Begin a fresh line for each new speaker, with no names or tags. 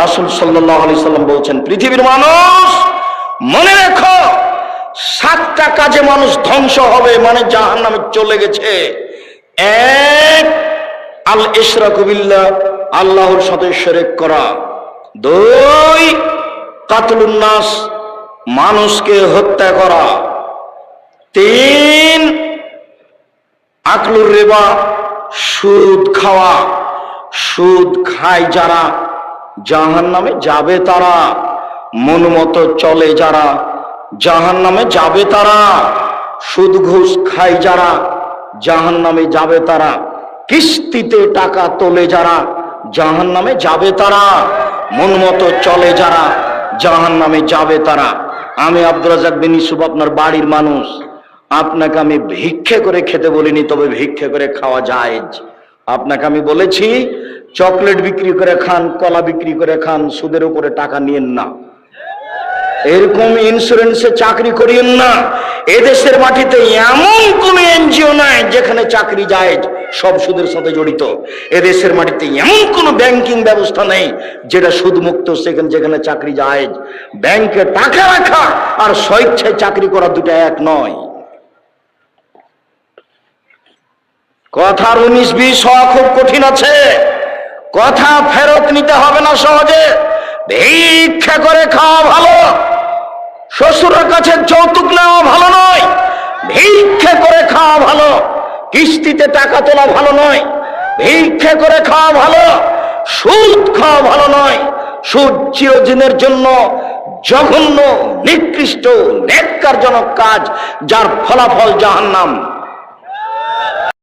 রাসূল সাল্লাল্লাহু আলাইহি সাল্লাম বলছেন, পৃথিবীর মানুষ মনে রেখো, 7টা কাজে মানুষ ধ্বংস হবে, মানে জাহান্নামে চলে গেছে। 1, আল ইশরাকু বিল্লাহ, আল্লাহর সাথে শিরক করা। 2, কাতলুন নাস, মানুষকে হত্যা করা। 3, আকলুর রিবা, সুদ খাওয়া। সুদ খায় যারা জাহান্নামে যাবে তারা, মন মতো চলে যারা জাহান্নামে যাবে তারা। সুদ ঘুষ খায় যারা জাহান্নামে যাবে তারা। কিস্তিতে টাকা তোলে যারা জাহান্নামে যাবে তারা। মন মতো চলে যারা জাহান্নামে যাবে তারা। আমি আব্দুর রাজ্জাক বিন ইউসুফ আপনার বাড়ির মানুষ, আপনাকে আমি ভিক্ষে করে খেতে বলিনি, তবে ভিক্ষে করে খাওয়া জায়েজ। আপনাকে আমি বলেছি চকলেট বিক্রি করে খান, কলা বিক্রি করে খান, সুদের উপরে টাকা নিয়েন না। এরকম ইন্স্যুরেন্সে চাকরি করিয়েন না। এদেশের মাটিতে এমন কোন এনজিও নাই যেখানে চাকরি জায়েজ, সব সুদের সাথে জড়িত। এদেশের মাটিতে এমন কোন ব্যাংকিং ব্যবস্থা নেই যেটা সুদ মুক্ত, সেখানে যেখানে চাকরি জায়েজ। ব্যাংকে টাকা রাখা আর স্বেচ্ছায় চাকরি করা দুটো এক নয়। কথার 19-20 হওয়া খুব কঠিন আছে। কথা ফেরত নিতে হবে না সহজে। ভিক্ষা করে খাওয়া ভালো, শ্বশুরের কাছে যৌতুক নেওয়া ভালো নয়। ভিক্ষা করে খাওয়া ভালো, কিস্তিতে টাকা তোলা ভালো নয়। ভিক্ষা করে খাওয়া ভালো, সুদ খাওয়া ভালো নয়। সুদ চিরদিনের জন্য জঘন্য, নিকৃষ্ট, নেক্কারজনক কাজ, যার ফলাফল জাহান্নাম।